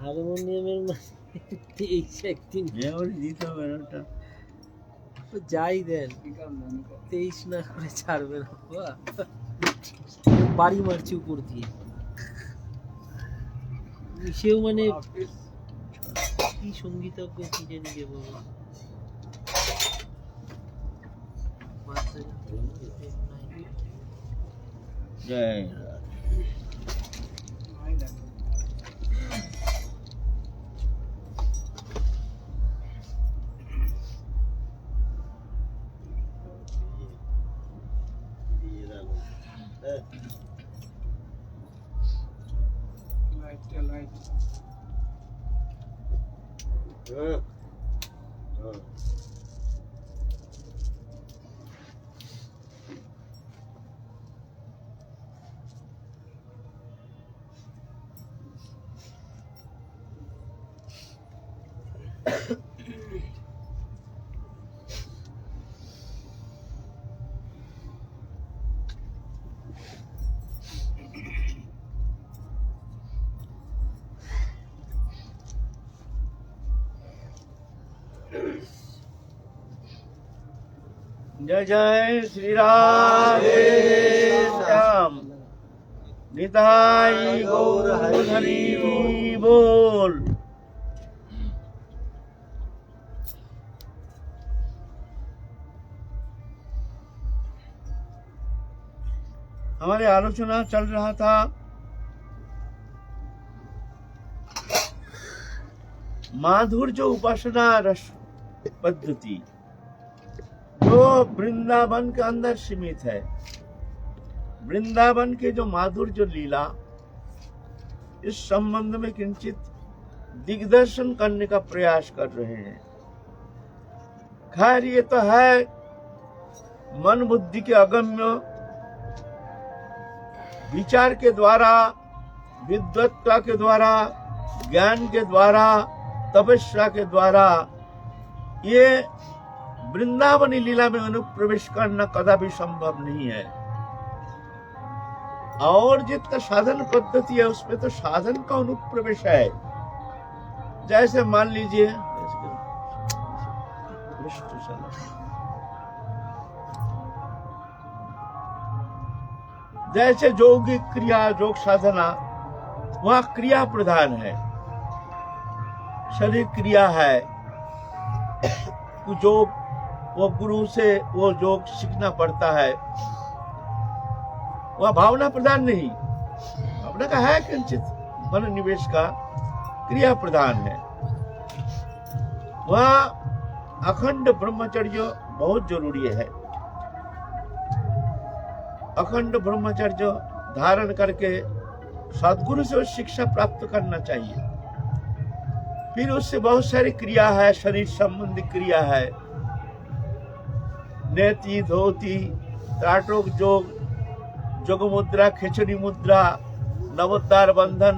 হারমোনিয়ামের একদিন দিতে হবে ওটা যাই দেন 23 না করে ছাড়বে না বাবা। বাড়ি মারছি উপর দিয়ে, সেও মানে কি সঙ্গীতজ্ঞ কি জানি রে বাবা। জয় जय जय श्री राधे श्याम निताई गौर हरि बोल। हमारे आलोचना चल रहा था माधुर्य उपासना रस पद्धति जो वृंदावन के अंदर सीमित है। वृंदावन के जो माधुर्य लीला, इस संबंध में किंचित दिग्दर्शन करने का प्रयास कर रहे हैं। खैर ये तो है मन बुद्धि के अगम्य विचार के द्वारा, विद्वत्ता के द्वारा, ज्ञान के द्वारा, तपस्या के द्वारा ये वृंदावनी लीला में अनुप्रवेश करना कदापि संभव नहीं है। और जितना साधन पद्धति है उसमें तो साधन का अनुप्रवेश है। जैसे मान लीजिए जैसे यौगिक क्रिया, योग साधना, वहां क्रिया प्रधान है, शरीर क्रिया है। जो वो गुरु से वो योग सीखना पड़ता है, वह भावना प्रधान नहीं, भावना का है किंचित मन निवेश का, क्रिया प्रधान है। वह अखंड ब्रह्मचर्य बहुत जरूरी है। अखंड ब्रह्मचर्य धारण करके सद्गुरु से शिक्षा प्राप्त करना चाहिए। फिर उससे बहुत सारी क्रिया है, शरीर संबंधी क्रिया है, नेति, धोती, त्राटक योग, जोग मुद्रा, खिचड़ी मुद्रा, नवोद्धार बंधन,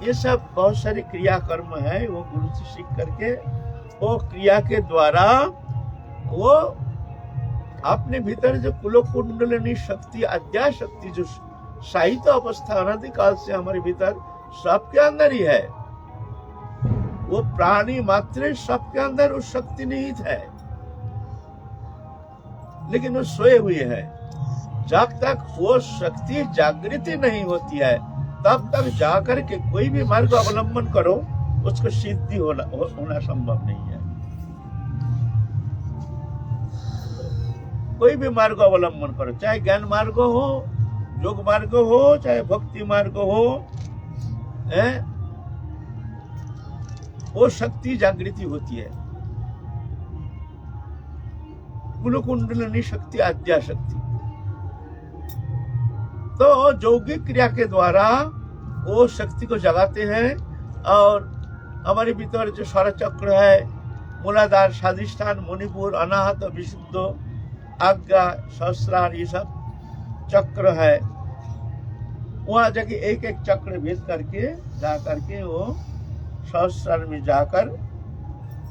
ये सब बहुत सारी क्रिया कर्म है। वो गुरु से सीख करके वो क्रिया के द्वारा वो अपने भीतर जो कुलो कुंडलिनी शक्ति, अध्याय शक्ति, जो साहित्य अवस्था अनादिकाल से हमारे भीतर सबके अंदर ही है, वो प्राणी मात्र सबके अंदर उस शक्ति निहित है, लेकिन वो सोए हुए है। जब तक वो शक्ति जागृति नहीं होती है तब तक जाकर के कोई भी मार्ग अवलंबन करो, उसको सिद्धि होना संभव नहीं है। कोई भी मार्ग अवलंबन करो, चाहे ज्ञान मार्ग हो, योग मार्ग हो, चाहे भक्ति मार्ग हो, वो शक्ति जागृति होती है। कुलकुंडलिनी शक्ति, आद्या शक्ति। तो यौगिक क्रिया के द्वारा वो शक्ति को जगाते हैं और हमारे भीतर जो स्वर चक्र है, मूलाधार, स्वादिष्ठान, मणिपुर, अनाहत, विशुद्ध, आज्ञा, सहस्रार, ये सब चक्र है। वहां जाके एक एक चक्र भेद करके जा करके वो सहस्रार में जाकर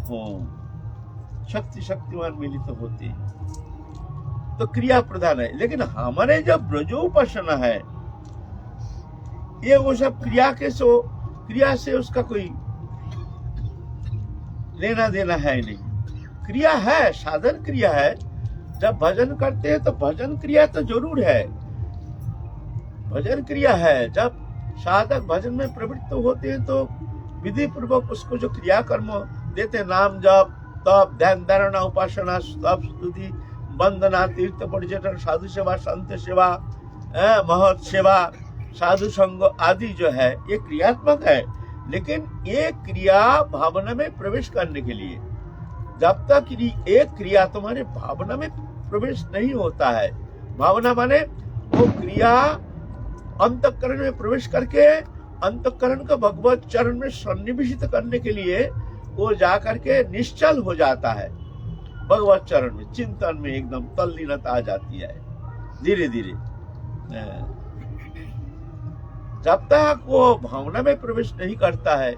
वो शक्ति शक्तिवान मिलित होते हैं। तो क्रिया प्रधान है। लेकिन हमारे जो ब्रजोपासना है, ये वो सब क्रिया से उसका कोई लेना देना है नहीं। क्रिया है, साधन क्रिया है। जब भजन करते हैं तो भजन क्रिया तो जरूर है, भजन क्रिया है। जब साधक भजन में प्रवृत्त होते हैं तो विधि पूर्वक उसको जो क्रिया कर्म देते, नाम जप, तप, ध्यान, धारणा, उपासना, स्तव, स्तुति, वंदना, तीर्थ पर्यटन, साधु सेवा, संत सेवा, महत सेवा, साधु संग आदि जो है ये क्रियात्मक है। लेकिन ये क्रिया भावना में प्रवेश करने के लिए, जब तक एक क्रिया तुम्हारे भावना में प्रवेश नहीं होता है, भावना माने वो क्रिया अंतःकरण में प्रवेश करके अंतःकरण को भगवत चरण में सन्निवेशित करने के लिए वो जा करके निश्चल हो जाता है। भगवत चरण में चिंतन में एकदम तल्लीनता आ जाती है धीरे धीरे। जब तक वो भावना में प्रवेश नहीं करता है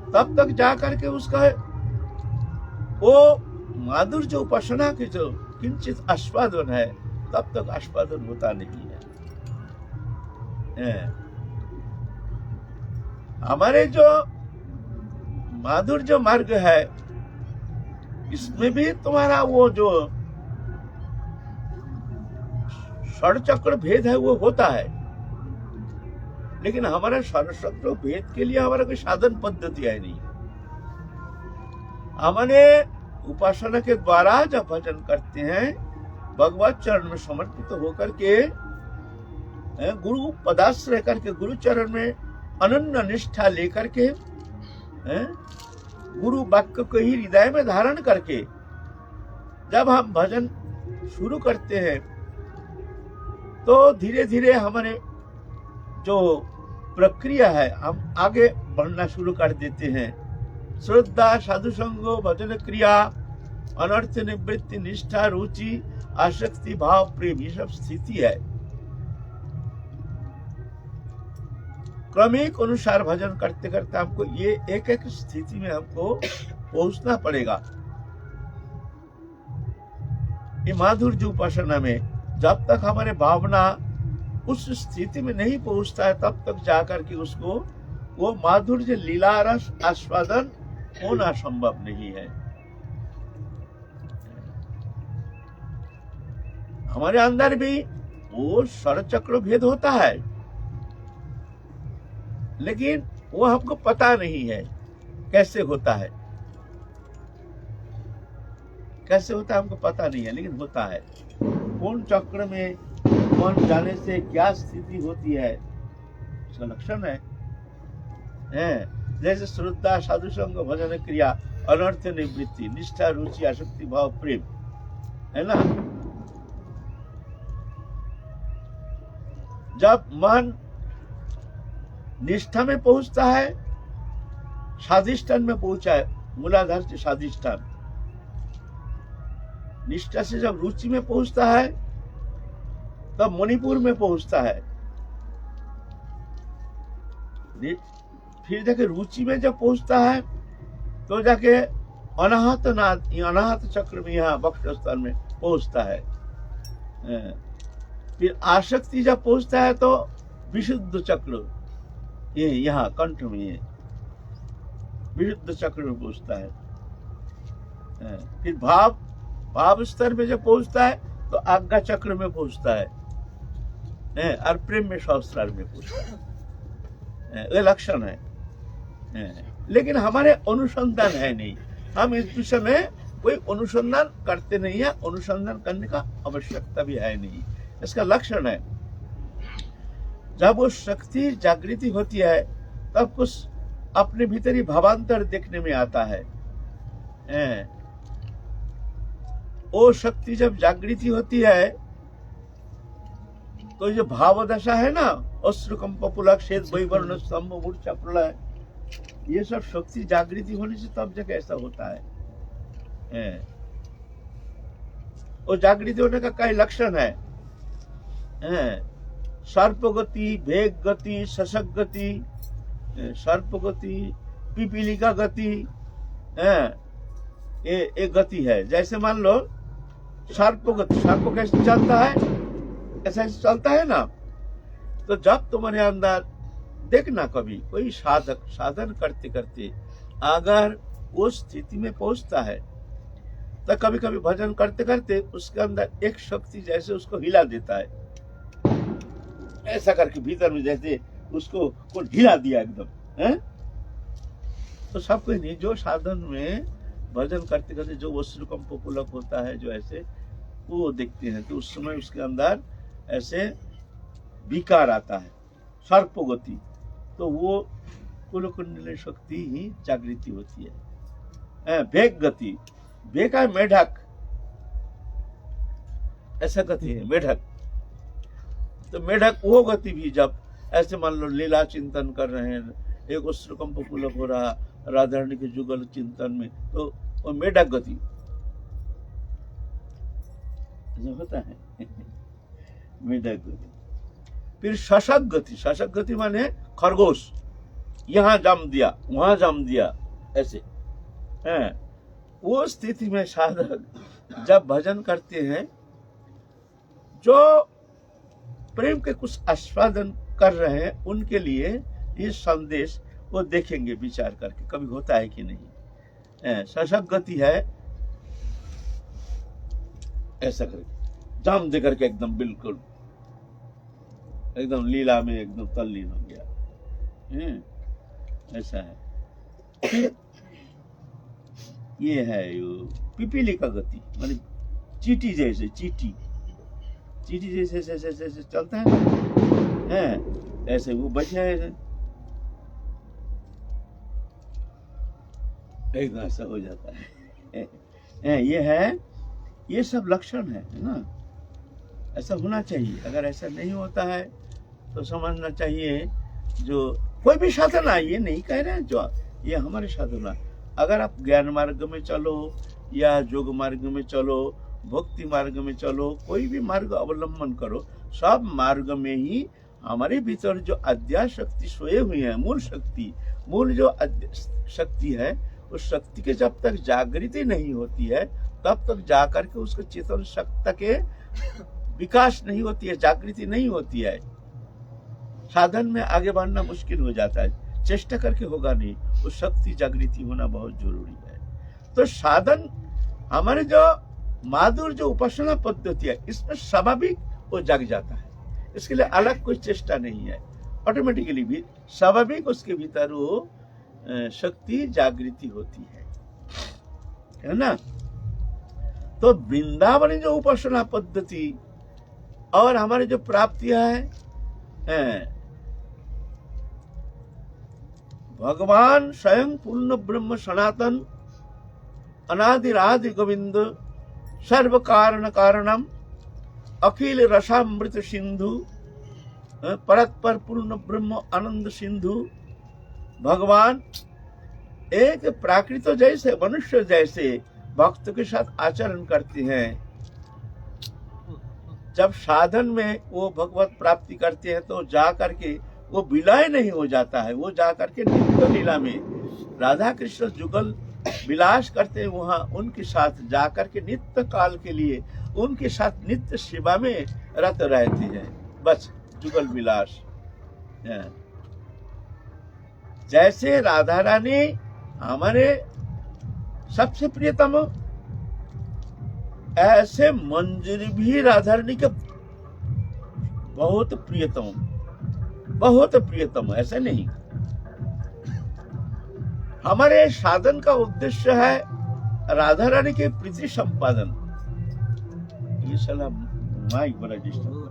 तब तक जा करके उसका वो माधुर्य उपासना के जो किंचित आस्वादन है तब तक आस्वादन होता नहीं है। हमारे जो माधुर्य मार्ग है इसमें भी तुम्हारा वो जो षडचक्र भेद है वो होता है, लेकिन हमारा षडचक्र भेद के लिए हमारा कोई साधन पद्धति है नहीं। हमने उपासना के द्वारा जब भजन करते हैं भगवत चरण में समर्पित होकर के, गुरु पदाश्रय करके, गुरु चरण में अनन्य निष्ठा लेकर के, गुरु वाक्य को ही हृदय में धारण करके जब हम भजन शुरू करते हैं तो धीरे धीरे हमारे जो प्रक्रिया है हम आगे बढ़ना शुरू कर देते हैं। श्रद्धा, साधु संग, भजन क्रिया, अनर्थ निवृत्ति, निष्ठा, रुचि, आसक्ति, भाव, प्रेम, ये सब स्थिति है। क्रमिक अनुसार भजन करते करते हमको ये एक एक स्थिति में हमको पहुंचना पड़ेगा। ये माधुर्य उपासना में जब तक हमारे भावना उस स्थिति में नहीं पहुंचता है तब तक जाकर के उसको वो माधुर्य लीला रस आस्वादन होना संभव नहीं है। हमारे अंदर भी वो षडचक्र भेद होता है, लेकिन वो हमको पता नहीं है कैसे होता है, कैसे होता है हमको पता नहीं है, लेकिन होता है। कौन चक्र में कौन जाने से क्या स्थिति होती है उसका लक्षण है। जैसे श्रद्धा, साधु संग, भजन क्रिया, अनर्थ निवृत्ति, निष्ठा, रुचि, आसक्ति, भाव, प्रेम, है ना। जब मन निष्ठा में पहुंचता है, स्वाधिष्ठान में पहुंचा है, मूलाधार से स्वाधिष्ठान, निष्ठा से जब रुचि में पहुंचता है तब मणिपुर में पहुंचता है, फिर जाके रुचि में जब पहुंचता है तो जाके अनाहत नाद, अनाहत चक्र में यहाँ वक्षस्थल में पहुंचता है। फिर आसक्ति जब पहुंचता है तो विशुद्ध चक्र, ये यहाँ कंठ में ये विशुद्ध चक्र में पहुंचता है। फिर भाव स्तर में जब पहुंचता है तो आज्ञा चक्र में पहुंचता है, और प्रेम में सहस्रार में पहुंचता है। ये लक्षण है। लेकिन हमारे अनुसंधान है नहीं, हम इस विषय में कोई अनुसंधान करते नहीं है, अनुसंधान करने का आवश्यकता भी है नहीं। इसका लक्षण है जब वो शक्ति जागृति होती है तब कुछ अपने भीतर ही भावांतर देखने में आता है। वो शक्ति जब जागृति होती है तो जो भाव दशा है ना, अश्रुकंप, पुलक, श्वेत, वैवर्ण, स्तंभ, मूर्छा, प्रलय, ये सब शक्ति जागृति होने से तब जगह ऐसा होता है। वो जागृति होने का कई लक्षण है। सर्प गति, वेग गति, शशक गति, सर्प गति, पिपीलिका गति, ये गति है। जैसे मान लो सर्प गति, सर्प कैसे चलता है, ऐसा चलता है ना। तो जब तुम्हारे अंदर देखना, कभी कोई साधक साधन करते करते अगर वो स्थिति में पहुंचता है तो कभी कभी भजन करते करते उसके अंदर एक शक्ति जैसे उसको हिला देता है, ऐसा करके भीतर में जैसे उसको को ढीला दिया एकदम है। तो सब कोई नहीं, जो साधन में भजन करते करते जो वस्त्र कंप पुलक होता है, जो ऐसे वो देखते हैं, तो उस समय उसके अंदर ऐसे विकार आता है, सर्प गति, तो वो कुलकुंडली शक्ति ही जागृति होती है। भेग गति, भेग है मेढक, ऐसा गति है मेढक। तो मेढक वो गति भी जब ऐसे मान लो लीला चिंतन कर रहे हैं, एक उस्त्रकंप पुलक हो रहा राधा रानी के जुगल चिंतन में, तो वो मेढक गति जो होता है मेढक गति। फिर शशक गति, शशक गति माने खरगोश, यहाँ जम दिया वहां जम दिया, ऐसे है। वो स्थिति में साधक जब भजन करते हैं, जो प्रेम के कुछ आस्वादन कर रहे हैं उनके लिए ये संदेश वो देखेंगे विचार करके कभी होता है कि नहीं। शशक गति है ऐसा करके जाम दे करके एकदम बिल्कुल एकदम लीला में एकदम तल्लीन हो गया, ऐसा है। ये है पिपीली का गति, माने चीटी जैसे, चीटी जैसे ऐसे चलता है, ऐसे वो बच जाए एकदम ऐसा हो जाता है। ये है, ये सब लक्षण है ना, ऐसा होना चाहिए। अगर ऐसा नहीं होता है तो समझना चाहिए जो कोई भी साधना, ये नहीं कह रहे हैं जो ये हमारे साधना, अगर आप ज्ञान मार्ग में चलो या योग मार्ग में चलो, भक्ति मार्ग में चलो, कोई भी मार्ग अवलंबन करो, सब मार्ग में ही हमारे भीतर जो अध्यास शक्ति सोए हुई है, मूल शक्ति, मूल जो शक्ति है, उस शक्ति के जब तक जागृति नहीं होती है तब तक जाकर के उसके चेतन शक्ति के विकास नहीं होती है, जागृति नहीं होती है। साधन में आगे बढ़ना मुश्किल हो जाता है, चेष्टा करके होगा नहीं, उस शक्ति जागृति होना बहुत जरूरी है। तो साधन हमारे जो माधुर जो उपासना पद्धति है, इसमें स्वाभाविक वो जग जाता है, इसके लिए अलग कोई चेष्टा नहीं है, ऑटोमेटिकली भी स्वाभाविक उसके भीतर वो शक्ति जागृति होती है ना। तो वृंदावन जो उपासना पद्धति और हमारे जो प्राप्तियां हैं, भगवान स्वयं पूर्ण ब्रह्म सनातन अनादिरादि गोविंद सर्व कारण कारणम अखिल रसामृत सिंधु परत्पर पूर्ण ब्रह्म आनंद सिंधु, भगवान एक प्राकृत जैसे मनुष्य जैसे भक्त के साथ आचरण करते हैं। जब साधन में वो भगवत प्राप्ति करते हैं तो जा करके वो विलय नहीं हो जाता है, वो जा करके नित्य लीला में राधा कृष्ण जुगल विलास करते हैं, वहां उनके साथ जाकर के नित्य काल के लिए उनके साथ नित्य सेवा में रत रहते हैं, बस जुगल विलास। जैसे राधा रानी हमारे सबसे प्रियतम, ऐसे मंजरी भी राधा रानी के बहुत प्रियतम, बहुत प्रियतम, ऐसे नहीं। हमारे साधन का उद्देश्य है राधा रानी के प्रीति संपादन। ये साला माइक बड़ा डिस्टर्ब,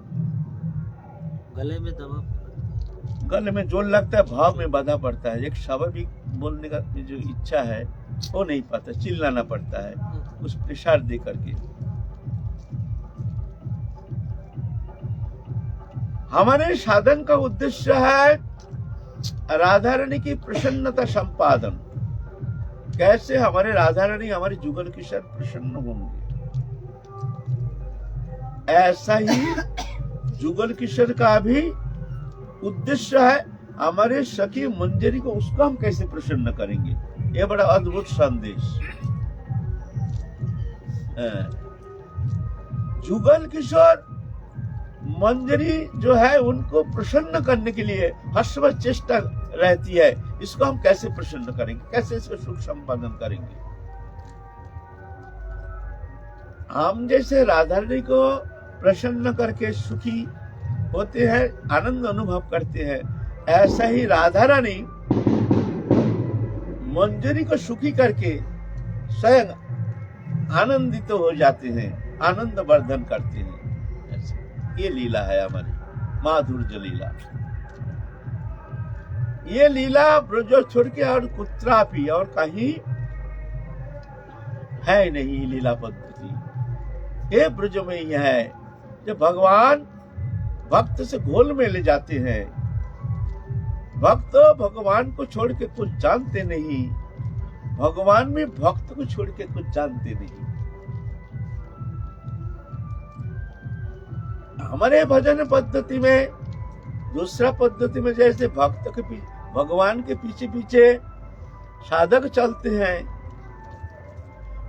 गले में दबा, गले में जोर लगता है, भाव में बाधा पड़ता है, एक स्वाभाविक बोलने का जो इच्छा है वो नहीं पाता, चिल्लाना पड़ता है उस प्रेशर दे करके। हमारे साधन का उद्देश्य है राधा रानी की प्रसन्नता संपादन। कैसे हमारे राधा रानी हमारे जुगल किशोर प्रसन्न होंगे, ऐसा ही जुगल किशोर का भी उद्देश्य है हमारे सखी मंजरी को, उसको हम कैसे प्रसन्न करेंगे। ये बड़ा अद्भुत संदेश। जुगल किशोर मंजरी जो है उनको प्रसन्न करने के लिए हर चेष्टा रहती है, इसको हम कैसे प्रसन्न करेंगे, कैसे इसको सुख संपादन करेंगे। हम जैसे राधा रानी को प्रसन्न करके सुखी होते हैं, आनंद अनुभव करते हैं, ऐसा ही राधा रानी मंजरी को सुखी करके स्वयं आनंदित तो हो जाते हैं, आनंद वर्धन करते हैं। ये लीला है हमारी माधुर्य लीला। ये लीला ब्रज छोड़ के और कुत्रा भी और कहीं है नहीं। लीला पद्धति ये ब्रज में ही है। जब भगवान भक्त से घोल में ले जाते हैं, भक्त भगवान को छोड़ के कुछ जानते नहीं, भगवान भी भक्त को छोड़ के कुछ जानते नहीं। हमारे भजन पद्धति में दूसरा पद्धति में जैसे भक्त के भगवान के पीछे पीछे साधक चलते हैं,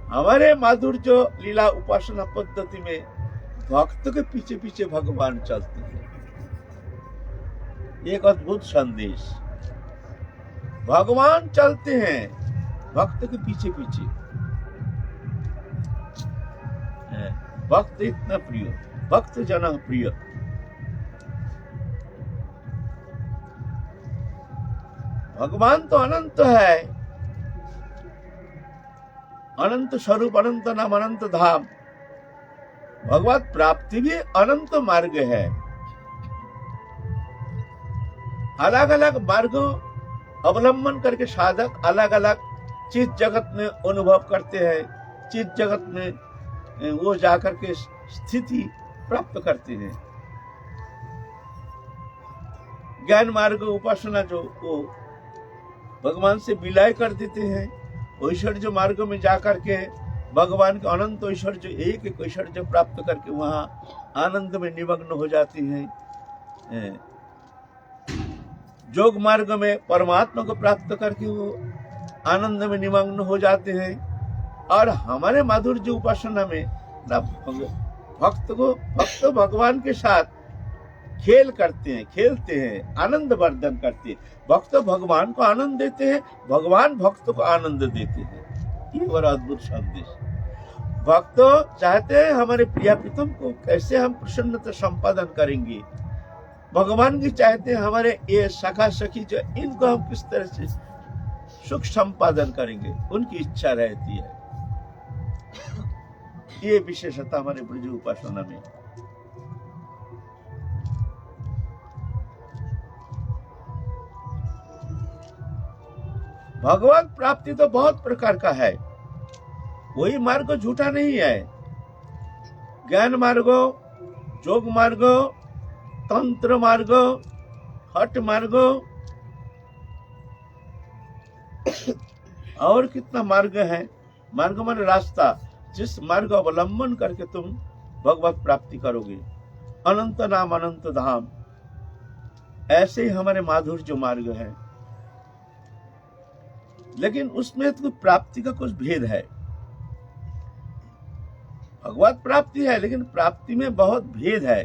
हमारे माधुर्य लीला उपासना पद्धति में भक्त के पीछे पीछे भगवान चलते हैं। एक अद्भुत संदेश, भगवान चलते हैं भक्त के पीछे पीछे। भक्त इतना प्रिय, भक्त जना प्रिय। भगवान तो अनंत है, अनंत स्वरूप, अनंत नाम, अनंत धाम। भगवत प्राप्ति भी अनंत मार्ग है। अलग अलग मार्ग अवलंबन करके साधक अलग अलग चित जगत में अनुभव करते हैं, चित जगत में वो जाकर के स्थिति प्राप्त करते हैं। ज्ञान मार्ग उपासना जो वो भगवान से विलय कर देते हैं, ऐश्वर्य मार्ग में जाकर के भगवान के अनंत ऐश्वर्य, एक एक ऐश्वर्य प्राप्त करके वहां आनंद में निमग्न हो जाते हैं। योग मार्ग में परमात्मा को प्राप्त करके वो आनंद में निमग्न हो जाते हैं। और हमारे माधुर्य उपासना में भक्त भगवान के साथ खेल करते हैं, खेलते हैं, आनंद वर्धन करते हैं। भक्त भगवान को आनंद देते हैं, भगवान भक्त को आनंद देते हैं। ये बड़ा अद्भुत संदेश। भक्त चाहते हैं हमारे प्रिया प्रीतम को कैसे हम प्रसन्नता संपादन करेंगे। भगवान की चाहते हैं हमारे ये सखा सखी जो इनको हम किस तरह से सुख संपादन करेंगे, उनकी इच्छा रहती है। ये विशेषता हमारे ब्रज उपासना में। भगवत प्राप्ति तो बहुत प्रकार का है, वही मार्ग झूठा नहीं है। ज्ञान मार्ग, योग मार्ग, तंत्र मार्ग, हठ मार्ग और कितना मार्ग है। मार्ग माने रास्ता, जिस मार्ग अवलंबन करके तुम भगवत प्राप्ति करोगे। अनंत नाम, अनंत धाम, ऐसे ही हमारे माधुर्य मार्ग है। लेकिन उसमें तो प्राप्ति का कुछ भेद है। भगवत प्राप्ति है, लेकिन प्राप्ति में बहुत भेद है।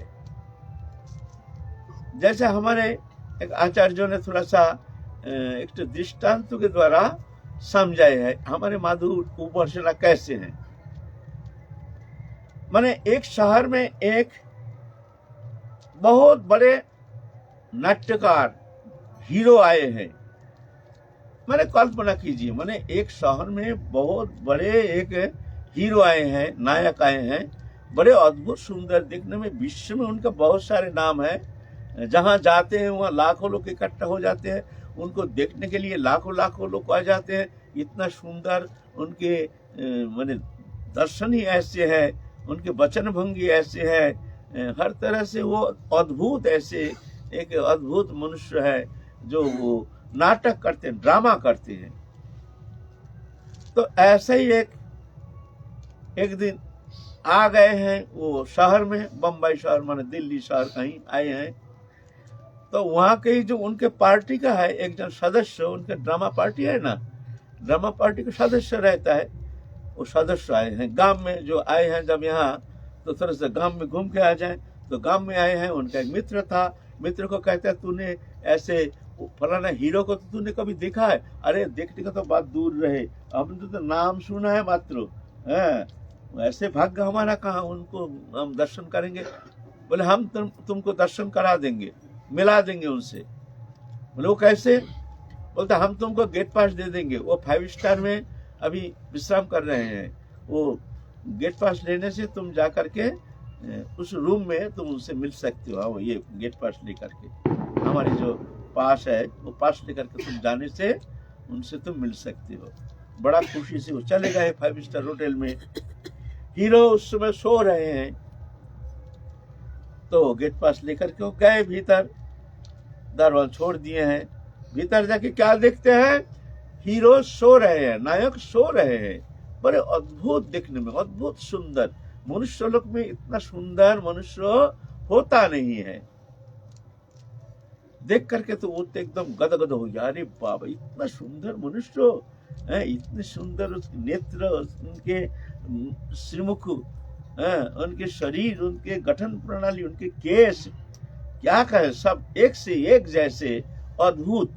जैसे हमारे एक आचार्यों ने थोड़ा सा एक दृष्टांत के द्वारा समझाए है हमारे माधुर्य उपासना कैसे है। माने एक शहर में एक बहुत बड़े नाट्यकार हीरो आए हैं। मैंने कल्पना कीजिए, माने एक शहर में बहुत बड़े एक हीरो आए हैं, नायक आए हैं, बड़े अद्भुत सुंदर, दिखने में विश्व में उनका बहुत सारे नाम है। जहां जाते हैं वहां लाखों लोग इकट्ठा हो जाते हैं, उनको देखने के लिए लाखों लाखों लोग आ जाते हैं। इतना सुंदर उनके माने दर्शन ही ऐसे है, उनके वचन भंगी ऐसे है, हर तरह से वो अद्भुत, ऐसे एक अद्भुत मनुष्य है जो वो नाटक करते हैं, ड्रामा करते हैं। तो ऐसा ही एक दिन आ गए हैं वो शहर में, बम्बई शहर माने दिल्ली शहर कहीं आए हैं। तो वहां के जो उनके पार्टी का है एक जन सदस्य, उनके ड्रामा पार्टी है ना, ड्रामा पार्टी का सदस्य रहता है, वो सदस्य आए हैं गांव में। जो आए हैं जब यहाँ तो थोड़ा सा गांव में घूम के आ जाए, तो गांव में आए हैं। उनका एक मित्र था, मित्र को कहता है तूने ऐसे फलाना हीरो को तो तूने कभी देखा है? अरे देखने का तो बात दूर रहे, हमने तो नाम सुना है मात्र, ऐसे भाग्य हमारा कहाँ, उनको हम दर्शन करेंगे? बोले हम तुमको दर्शन करा देंगे, मिला देंगे उनसे। बोले वो कैसे? बोलते हम तुमको गेट पास दे देंगे। वो 5 स्टार में अभी विश्राम कर रहे हैं, वो गेट पास लेने से तुम जा करके उस रूम में तुम उनसे मिल सकते हो। हाँ, ये गेट पास लेकर के, हमारी जो पास है वो पास लेकर के तुम जाने से उनसे तुम मिल सकते हो। बड़ा खुशी से वो चले गए 5 स्टार होटल में। हीरो उस समय सो रहे हैं, तो गेट पास लेकर के वो गए भीतर, दरवाजा छोड़ दिए हैं। भीतर जाके क्या देखते हैं? हीरो सो रहे हैं, नायक सो रहे हैं। बड़े अद्भुत दिखने में, अद्भुत सुंदर। मनुष्य लोक में इतना सुंदर मनुष्य होता नहीं है। देख करके तो वो तो एकदम गदगद हो गया। अरे बाबा, इतना सुंदर मनुष्य है, इतने सुंदर उसके नेत्र, उनके श्रीमुख, उनके शरीर, उनके गठन प्रणाली, उनके केश, क्या कहे, सब एक से एक जैसे अद्भुत,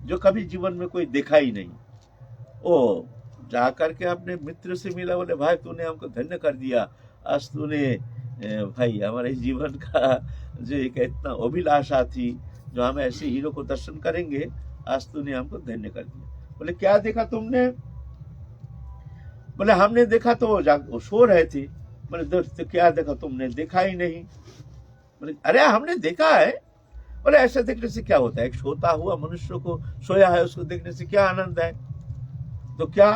जो कभी जीवन में कोई देखा ही नहीं। ओ जा करके अपने मित्र से मिला, बोले भाई तूने हमको धन्य कर दिया, आज तूने भाई हमारे जीवन का जो एक इतना अभिलाषा थी, जो हम ऐसे हीरो को दर्शन करेंगे, आज तूने हमको धन्य कर दिया। बोले क्या देखा तुमने? बोले हमने देखा तो वो सो रहे थे। बोले तो क्या देखा तुमने? देखा ही नहीं। बोले अरे हमने देखा है। बोले ऐसा देखने से क्या होता है? एक सोता हुआ मनुष्य को सोया है, उसको देखने से क्या आनंद है? तो क्या?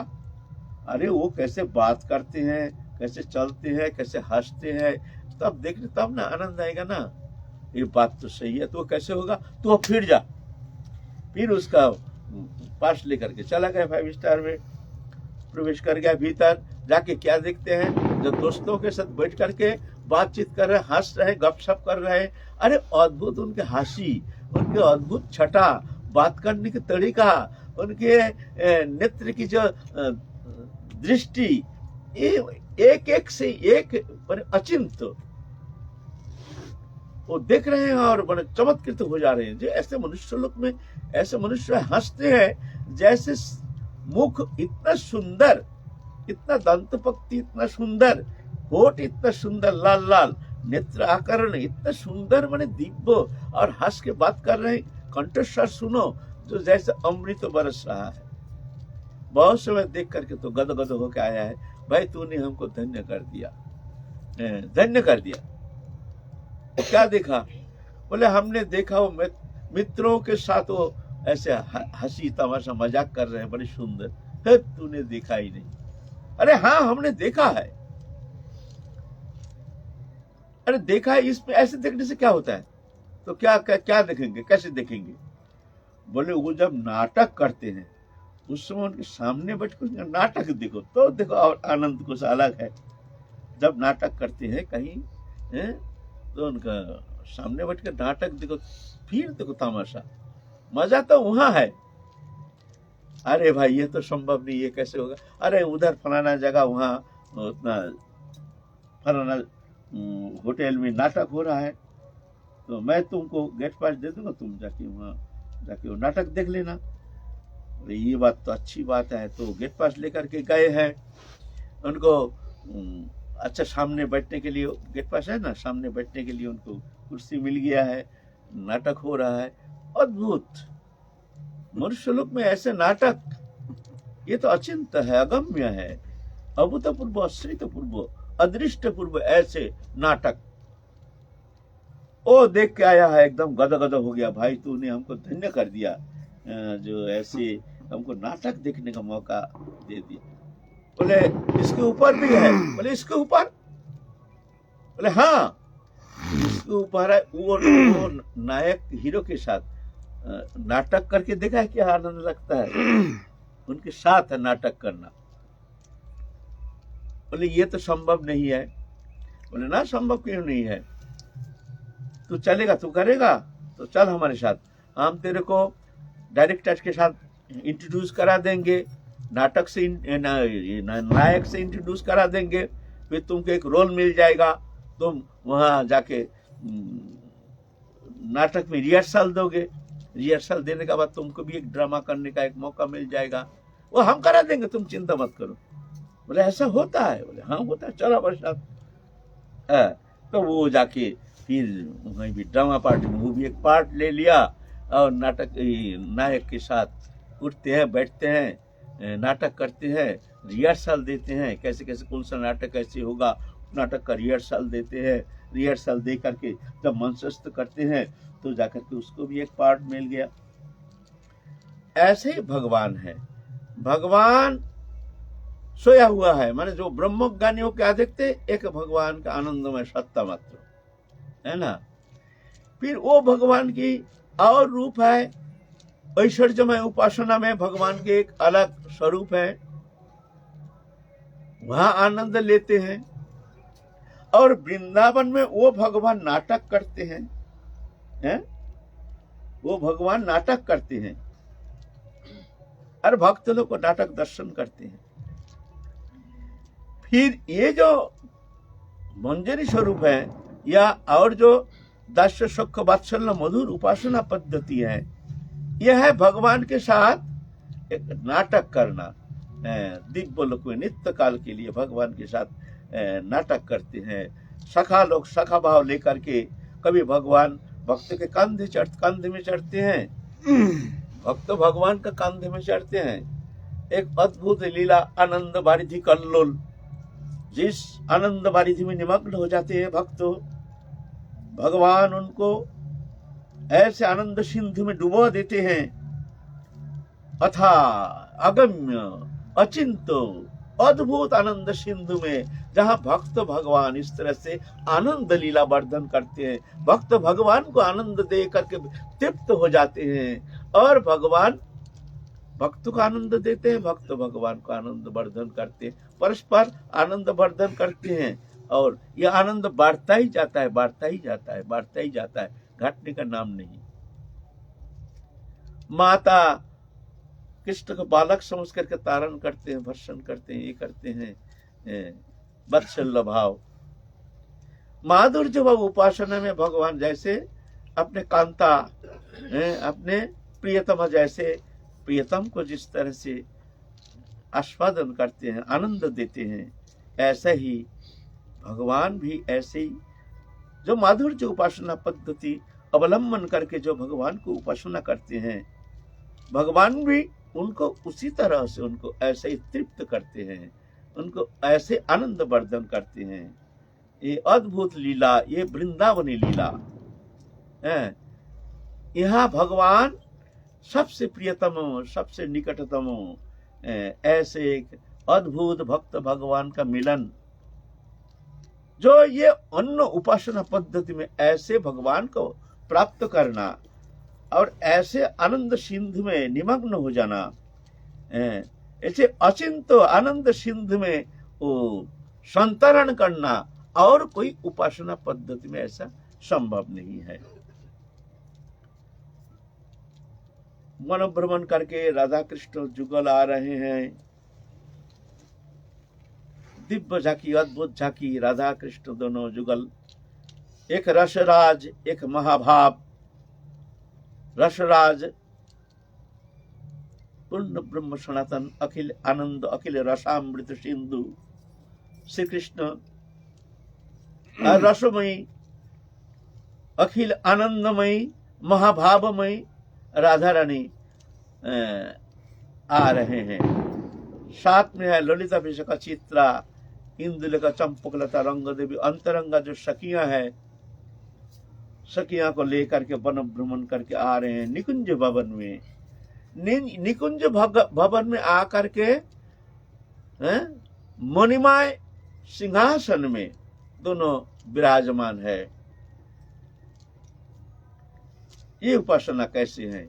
अरे वो कैसे बात करते हैं, कैसे चलते हैं, कैसे हंसते हैं, तब देखने तब ना आनंद आएगा ना। ये बात तो सही है। तो कैसे होगा? तो फिर जा। फिर उसका पास लेकर के चला गया 5 स्टार में, प्रवेश कर गया भीतर। जाके क्या देखते हैं? जो दोस्तों के साथ बैठ करके बातचीत कर रहे, हंस रहे, गपशप कर रहे। अरे अद्भुत उनके हंसी, उनके अद्भुत छटा, बात करने के तरीका, उनके नेत्र की जो दृष्टि, एक एक से एक बड़े अचिंत वो देख रहे हैं और बड़े चमत्कृत हो जा रहे हैं। जो ऐसे मनुष्य लोक में ऐसे मनुष्य हंसते हैं, जैसे मुख इतना सुंदर, इतना दंत पक्ति इतना सुंदर, होठ इतना सुंदर लाल लाल, नेत्र आकरण इतना सुंदर, माने दिव्य, और हंस के बात कर रहे हैं। कंठस्वर सुनो, जो जैसे अमृत बरस रहा है। बहुत समय देख करके तो गदगद होकर आया है, भाई तूने हमको धन्य कर दिया, धन्य कर दिया। क्या देखा? बोले हमने देखा वो मित्रों के साथ वो ऐसे हंसी तमाशा मजाक कर रहे हैं, बड़ी सुंदर है। तूने देखा ही नहीं? अरे हाँ हमने देखा है। अरे देखा है, इसमें ऐसे देखने से क्या होता है? तो क्या देखेंगे, कैसे देखेंगे? बोले वो जब नाटक करते हैं उस समय उनके सामने बैठकर नाटक देखो, तो देखो और आनंद कुछ अलग है। जब नाटक करते हैं कहीं तो उनका सामने बैठकर नाटक देखो, फिर देखो तमाशा, मजा तो वहां है। अरे भाई ये तो संभव नहीं, ये कैसे होगा? अरे उधर फलाना जगह, वहां उतना फलाना होटल में नाटक हो रहा है, तो मैं तुमको गेट पास दे दूंगा, तुम जाके वहां जाके वो नाटक देख लेना। ये बात तो अच्छी बात है। तो गेट पास लेकर के गए हैं उनको। अच्छा, सामने बैठने के लिए गेट पास है ना, सामने बैठने के लिए उनको कुर्सी मिल गया है, नाटक हो रहा है। अद्भुत मनुष्य लोक में ऐसे नाटक, ये तो अचिंत है, अगम्य है, अभूतपूर्व, अश्रितपूर्व, अदृष्टपूर्व ऐसे नाटक। ओ देख के आया है, एकदम गदगद हो गया। भाई तूने हमको धन्य कर दिया, जो ऐसे हमको नाटक देखने का मौका दे दिया। बोले इसके ऊपर भी है? बोले इसके ऊपर? बोले हाँ इसके ऊपर है। वो नायक हीरो के साथ नाटक करके देखा है, क्या आनंद लगता है उनके साथ है नाटक करना। बोले ये तो संभव नहीं है। बोले ना, संभव क्यों नहीं है? तू चलेगा, तू करेगा तो चल हमारे साथ, हम तेरे को डायरेक्टर के साथ इंट्रोड्यूस करा देंगे, नाटक से नायक से इंट्रोड्यूस करा देंगे, फिर तुमको एक रोल मिल जाएगा, तुम वहां जाके नाटक में रिहर्सल दोगे, रिहर्सल देने के बाद तुमको भी एक ड्रामा करने का एक मौका मिल जाएगा, वो हम करा देंगे, तुम चिंता मत करो। बोले ऐसा होता है? बोले हाँ होता है, चलो हमारे साथ। तो वो जाके फिर वहीं भी ड्रामा पार्टी में वो भी एक पार्ट ले लिया, और नाटक नायक के साथ उठते हैं बैठते हैं, नाटक करते हैं, रिहर्सल देते हैं, कैसे कैसे कौन सा नाटक कैसे होगा, नाटक का रिहर्सल देते हैं। रिहर्सल दे करके जब मंचस्थ करते हैं तो जाकर के उसको भी एक पार्ट मिल गया। ऐसे ही भगवान है, भगवान सोया हुआ है, माने जो ब्रह्मज्ञानी हो क्या देखते, एक भगवान का आनंदमय सत्ता मात्र, है ना। फिर वो भगवान की और रूप है, ऐश्वर्यमय उपासना में भगवान के एक अलग स्वरूप है, वहां आनंद लेते हैं। और वृंदावन में वो भगवान नाटक करते हैं, वो भगवान नाटक करते हैं और भक्त लोग को नाटक दर्शन करते हैं। फिर ये जो मंजरी स्वरूप है या और जो दास्य सुख वात्सल्य मधुर उपासना पद्धति है, यह है भगवान के साथ एक नाटक करना। दिव्य लोक में नित्य काल के लिए भगवान के साथ नाटक करते हैं। सखा लोग सखा भाव लेकर के कभी भगवान भक्त के कंधे में चढ़ते हैं, भक्त भगवान का कंधे में चढ़ते हैं। एक अद्भुत लीला आनंद बारिधि कल्लोल, जिस आनंद बारिधि में निमग्न हो जाते हैं भक्तों, भगवान उनको ऐसे आनंद सिंधु में डुबो देते हैं, अथा अगम्य अचिंतो अद्भुत आनंद सिंधु में, जहां भक्त भगवान इस तरह से आनंद लीला वर्धन करते हैं। भक्त भगवान को आनंद दे करके तृप्त हो जाते हैं और भगवान भक्त को आनंद देते हैं, भक्त भगवान को आनंद वर्धन करते हैं, परस्पर आनंद वर्धन करते हैं। और यह आनंद बढ़ता ही जाता है, बढ़ता ही जाता है, बढ़ता ही जाता है, घटने का नाम नहीं। माता कृष्ण को बालक समझ करके तारण करते हैं, भर्षण करते हैं, ये करते हैं, वत्सल्य भाव माधुर्य भाव उपासना में भगवान जैसे अपने कांता, अपने प्रियतम जैसे प्रियतम को जिस तरह से आस्वादन करते हैं, आनंद देते हैं, ऐसा ही भगवान भी ऐसे ही जो माधुर्य उपासना पद्धति अवलंबन करके जो भगवान को उपासना करते हैं, भगवान भी उनको उसी तरह से उनको ऐसे ही तृप्त करते हैं, उनको ऐसे आनंद वर्धन करते हैं। ये अद्भुत लीला, ये वृंदावनी लीला है। यहाँ भगवान सबसे प्रियतम, सबसे निकटतम, ऐसे एक अद्भुत भक्त भगवान का मिलन, जो ये अन्य उपासना पद्धति में ऐसे भगवान को प्राप्त करना और ऐसे आनंद सिंधु में निमग्न हो जाना, ऐसे अचिंत आनंद सिंधु में वो संतरण करना, और कोई उपासना पद्धति में ऐसा संभव नहीं है। मनोभ्रमण करके राधा कृष्ण जुगल आ रहे हैं, दिव्य झांकी, अद्भुत झांकी, राधा कृष्ण दोनों जुगल, एक रसराज एक महाभाव। रसराज पूर्ण ब्रह्म सनातन अखिल आनंद अखिल रसामृत सिंधु श्री कृष्ण, रसमयी अखिल आनंदमयी महाभावमयी राधा रानी आ रहे हैं। साथ में है ललिता विशाखा चित्रा, इंदुलेखा चंपकलता रंग देवी, अंतरंगा जो सखियां है, सखियां को लेकर के वन भ्रमण करके आ रहे हैं निकुंज भवन में। निकुंज भवन में आकर के मणिमय सिंहासन में दोनों विराजमान है। ये उपासना कैसे है?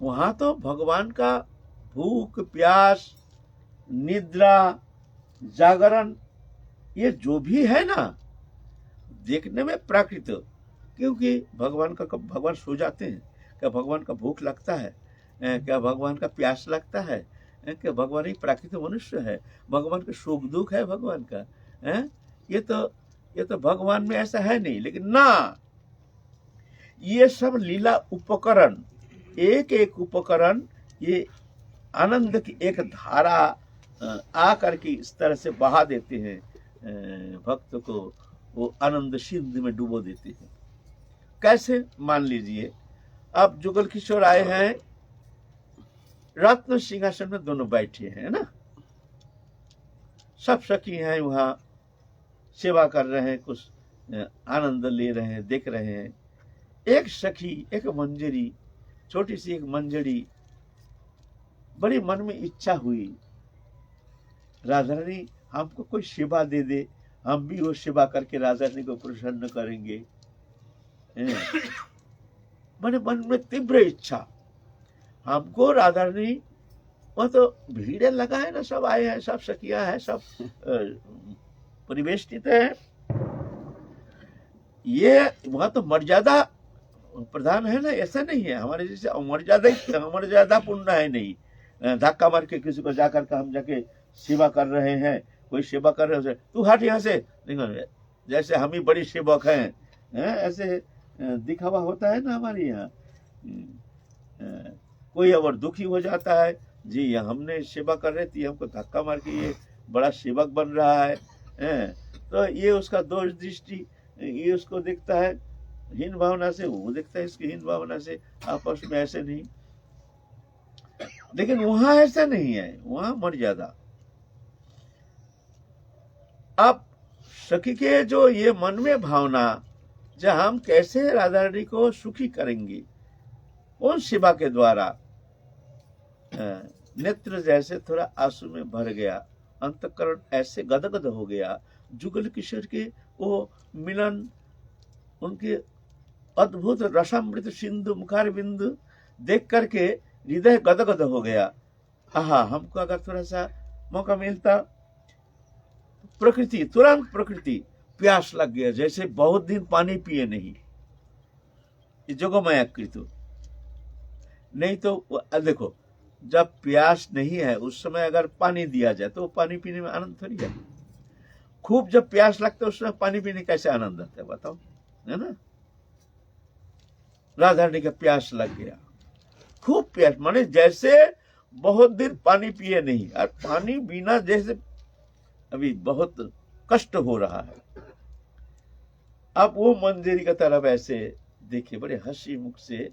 वहां तो भगवान का भूख प्यास निद्रा जागरण ये जो भी है ना, देखने में प्राकृत, क्योंकि भगवान का कब भगवान सो जाते हैं? क्या भगवान का भूख लगता है? क्या भगवान का प्यास लगता है? क्या भगवान एक प्राकृतिक मनुष्य है? भगवान का सुख दुख है भगवान का? ये तो भगवान में ऐसा है नहीं। लेकिन ना, ये सब लीला उपकरण, एक एक उपकरण ये आनंद की एक धारा आ करके इस तरह से बहा देते हैं भक्त को, वो आनंद सिंधु में डुबो देते हैं। कैसे? मान लीजिए अब जुगल किशोर आए हैं, रत्न सिंहासन में दोनों बैठे हैं ना, सब सखी हैं वहां, सेवा कर रहे हैं, कुछ आनंद ले रहे हैं, देख रहे हैं। एक सखी, एक मंजरी, छोटी सी एक मंजरी, बड़ी मन में इच्छा हुई, राधा रानी हमको कोई सेवा दे दे, हम भी वो सेवा करके राधा रानी को प्रसन्न करेंगे। मैंने मन में तीव्र इच्छा, हमको राधा रानी, वो तो भीड़ लगा है ना, सब आए हैं, सब सखिया है, सब परिवेष्टित है, ये वहां तो मर्यादा प्रधान है ना, ऐसा नहीं है हमारे जैसे मर्यादा पूर्ण है नहीं, धक्का मार के किसी को जाकर के हम जाके सेवा कर रहे हैं, कोई सेवा कर रहे हैं, तू हट यहाँ से, जैसे हम ही बड़ी सेवक हैं, ऐसे दिखावा होता है ना हमारे यहाँ। कोई अगर दुखी हो जाता है, जी हमने सेवा कर रहे थे, हमको धक्का मार के ये बड़ा सेवक बन रहा है, तो ये उसका दोष दृष्टि, ये उसको देखता है हीन भावना से, वो देखता है इसकी हीन भावना से, आपस में ऐसे नहीं। लेकिन वहां ऐसा नहीं है, वहां मर्यादा। अब सखी के जो ये मन में भावना, जब हम कैसे राधा रानी को सुखी करेंगे, कौन सेवा के द्वारा, नेत्र जैसे थोड़ा आंसू में भर गया, अंतकरण ऐसे गदगद हो गया, जुगल किशोर के वो मिलन, उनके अद्भुत रसामृत सिंधु मुखार बिंदु देख करके हृदय गदगद हो गया। आहा, हमको अगर थोड़ा सा मौका मिलता, प्रकृति, तुरंत प्रकृति, प्यास लग गया, जैसे बहुत दिन पानी पिए नहीं, जोगमाया कृत। नहीं तो देखो, जब प्यास नहीं है उस समय अगर पानी दिया जाए तो पानी पीने में आनंद थोड़ी है। खूब जब प्यास लगता है उस समय पानी पीने कैसे आनंद आता है, बताओ, है ना। राधा रानी का प्यास लग गया, खूब प्यास, माने जैसे बहुत दिन पानी पिए नहीं, और पानी बिना जैसे अभी बहुत कष्ट हो रहा है। अब वो मंजरी का तरफ ऐसे देखे, बड़े हंसी मुख से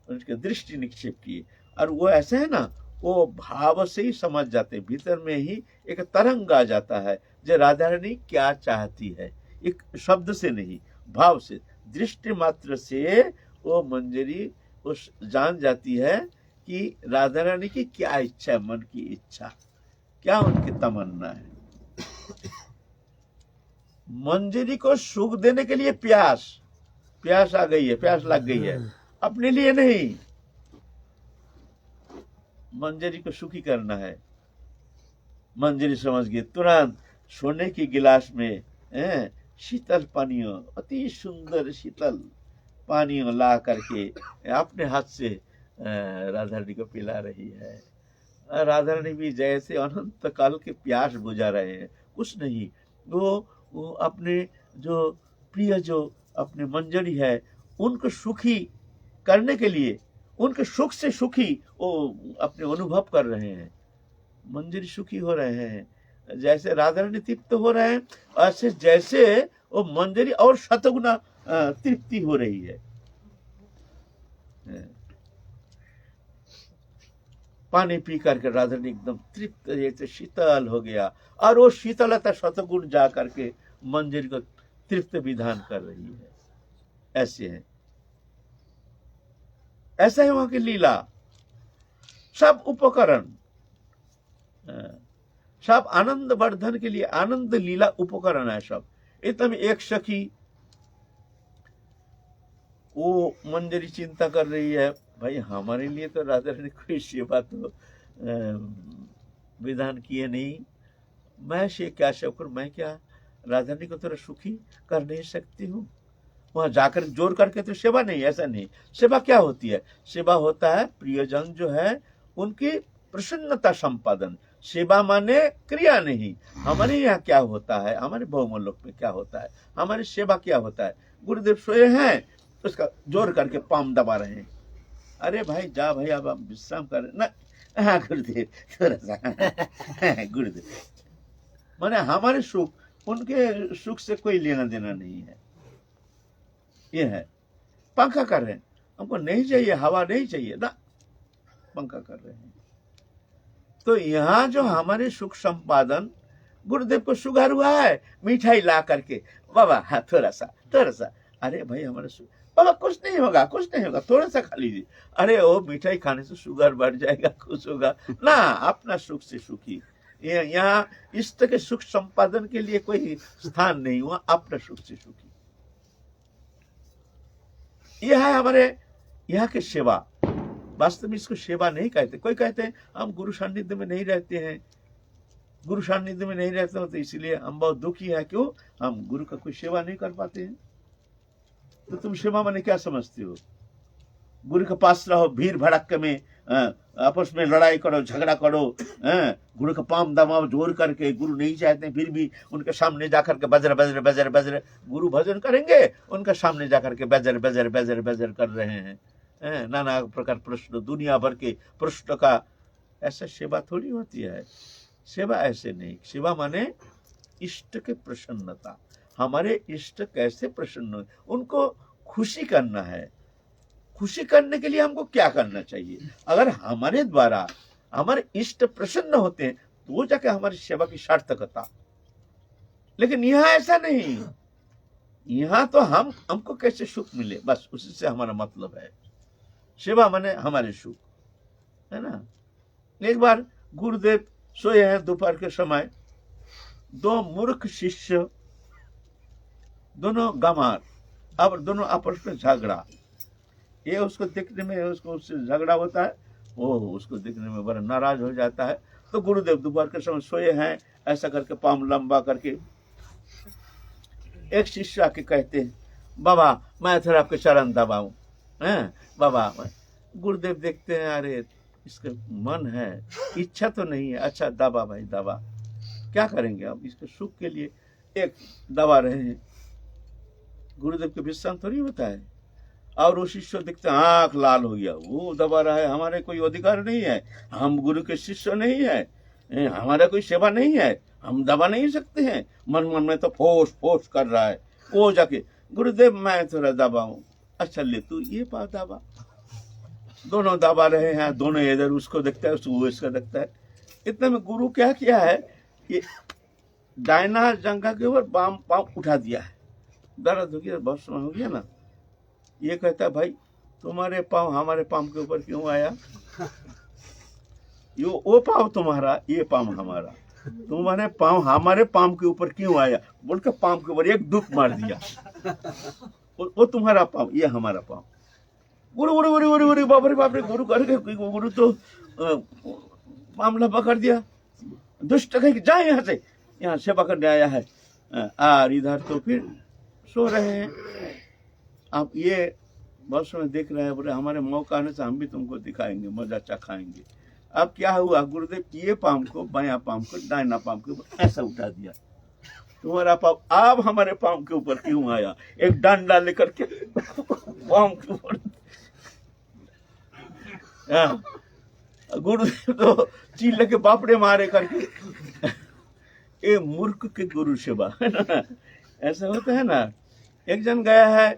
उनके दृष्टि निक्षेप किए, और वो ऐसे है ना, वो भाव से ही समझ जाते, भीतर में ही एक तरंग आ जाता है, जो राधा रानी क्या चाहती है, एक शब्द से नहीं, भाव से, दृष्टि मात्र से वो मंजरी उस जान जाती है कि राधा रानी की क्या इच्छा है, मन की इच्छा क्या, उनकी तमन्ना है। मंजरी को सुख देने के लिए प्यास आ गई है, प्यास लग गई है, अपने लिए नहीं, मंजरी को सुखी करना है। मंजरी समझ गई तुरंत, सोने की गिलास में शीतल पानियों, अति सुंदर शीतल पानियों ला करके अपने हाथ से राधा रानी को पिला रही है। राधा रानी भी जैसे अनंत काल के प्यास बुझा रहे हैं, कुछ नहीं, वो अपने जो प्रिय, जो अपने मंजरी है, उनको सुखी करने के लिए, उनके सुख से सुखी वो अपने अनुभव कर रहे हैं। मंजरी सुखी हो रहे हैं, जैसे राधा रानी तृप्त हो रहे हैं, ऐसे जैसे वो मंजरी और शतगुना तृप्ति हो रही है। पानी पी करके राधा रानी एकदम तृप्त, जैसे शीतल हो गया, और वो शीतलता शतगुण जा करके मंजरी को तृप्त विधान कर रही है। ऐसे है, ऐसा है वहां की लीला। सब उपकरण, सब आनंद वर्धन के लिए, आनंद लीला उपकरण है सब। एकदम एक सखी वो मंजरी चिंता कर रही है, भाई हमारे लिए तो राधा रानी कोई सेवा तो विधान किए नहीं, मैं से क्या सब करूं, मैं क्या राधा रानी को थोड़ा सुखी कर नहीं सकती हूँ। वहां जाकर जोर करके तो सेवा नहीं, ऐसा नहीं। सेवा क्या होती है? सेवा होता है प्रियजन जो है उनकी प्रसन्नता संपादन। सेवा माने क्रिया नहीं। हमारे यहाँ क्या होता है, हमारे बहुमलोक में क्या होता है, हमारी सेवा क्या होता है, गुरुदेव सोए हैं उसका जोर करके पाम दबा रहे हैं, अरे भाई जा भाई अब आप विश्राम कर ना, हाँ गुरुदेव थोड़ा सा गुरुदेव माने हमारे सुख उनके सुख से कोई लेना देना नहीं है। ये है पंखा कर रहे हैं, हमको नहीं चाहिए हवा नहीं चाहिए ना, पंखा कर रहे हैं। तो यहाँ जो हमारे सुख संपादन गुरुदेव को शुगर हुआ है मिठाई ला करके, बाबा हाँ थोड़ा सा अरे भाई हमारे बाबा कुछ नहीं होगा थोड़ा सा खा लीजिए। अरे वो मिठाई खाने से शुगर बढ़ जाएगा, खुश होगा ना, अपना सुख से सुखी। यहाँ इष्ट के सुख संपादन के लिए कोई स्थान नहीं हुआ, अपना सुख से सुखी। यह है हमारे यहाँ के सेवा। वास्तव में इसको सेवा नहीं कहते। कोई कहते हैं हम गुरु सान्निध्य में नहीं रहते हैं, गुरु सान्निध्य में नहीं रहते हो तो इसलिए हम बहुत दुखी है, क्यों हम गुरु का कोई सेवा नहीं कर पाते हैं। तो तुम सेवा माने क्या समझते हो? गुरु के पास रहो, भीड़ भड़क में आपस में लड़ाई करो, झगड़ा करो, गुरु का पाम दबाव जोर करके, गुरु नहीं चाहते फिर भी उनके सामने जाकर के बजर बजर बजर बजर गुरु भजन करेंगे, उनके सामने जाकर के बजर बजर बजर बजर कर रहे हैं, नाना प्रकार प्रश्न, दुनिया भर के प्रश्न का। ऐसा सेवा थोड़ी होती है। सेवा ऐसे नहीं। सेवा माने इष्ट के प्रसन्नता। हमारे इष्ट कैसे प्रसन्न हो, उनको खुशी करना है। खुशी करने के लिए हमको क्या करना चाहिए? अगर हमारे द्वारा हमारे इष्ट प्रसन्न होते हैं तो वो जाके हमारी सेवा की सार्थकता। लेकिन यहाँ ऐसा नहीं। यहाँ तो हमको कैसे सुख मिले, बस उसी से हमारा मतलब है। सेवा माने हमारे सुख, है ना। एक बार गुरुदेव सोए हैं दोपहर के समय, दो मूर्ख शिष्य, दोनों गंवार, अब दोनों आपस में झगड़ा। ये उसको देखने में, उसको उससे झगड़ा होता है, वो उसको देखने में बड़ा नाराज हो जाता है। तो गुरुदेव दोपहर के समय सोए हैं, ऐसा करके पाँव लंबा करके एक शिष्य आके कहते हैं, बाबा मैं थोड़ा आपके चरण दबाऊं, हैं बाबा। गुरुदेव देखते हैं, अरे इसका मन है, इच्छा तो नहीं है, अच्छा दबा भाई दबा, क्या करेंगे अब, इसके सुख के लिए एक दबा रहे हैं। गुरुदेव के विश्राम थोड़ी होता है। और वो शिष्य देखते हैं आंख लाल हो गया, वो दबा रहा है, हमारे कोई अधिकार नहीं है, हम गुरु के शिष्य नहीं है, हमारा कोई सेवा नहीं है, हम दबा नहीं सकते हैं। मन मन में तो फोर्स फोर्स कर रहा है। वो जाके गुरुदेव मैं थोड़ा दबाऊं, अच्छा ले तू ये पा दबा। दोनों दबा रहे हैं, दोनों इधर उसको देखता है, उसको इसका देखता है। इतने में गुरु क्या किया है, ये दाहिना जंघा के ऊपर बाम पांव उठा दिया है। दर्द हो गया, बहुत समय हो गया ना। ये कहता है भाई तुम्हारे पांव हमारे पांव के ऊपर क्यों आया? वो पांव तुम्हारा, ये पांव हमारा, तुम्हारे पांव हमारे पांव के ऊपर क्यों आया? बोलकर पांव के ऊपर एक दुख मार दिया। वो तुम्हारा पांव, ये हमारा पांव। गुरु गुरु गुरु गुरु गुरु बाप रे बाप रे, गुरु करके गुरु तो मामला पकड़ दिया। दुष्ट कहीं जाए यहाँ से, यहाँ सेवा करने आया है। और इधर तो फिर सो रहे हैं। आप ये बहुत समय देख रहे हैं, बोले हमारे मौका आने से हम भी तुमको दिखाएंगे, मजा चखाएंगे। अब क्या हुआ, गुरुदेव ये पाम को, बायां पाम को दाहिना पाम के ऊपर ऐसा उठा दिया। तुम्हारा पाम अब हमारे पाम के ऊपर क्यों आया? एक डंडा लेकर के पाम के ऊपर। गुरुदेव तो चील के बापड़े मारे करके, ये मूर्ख के गुरु सेवा, है ना। ऐसा होता है ना। एक जन गया है,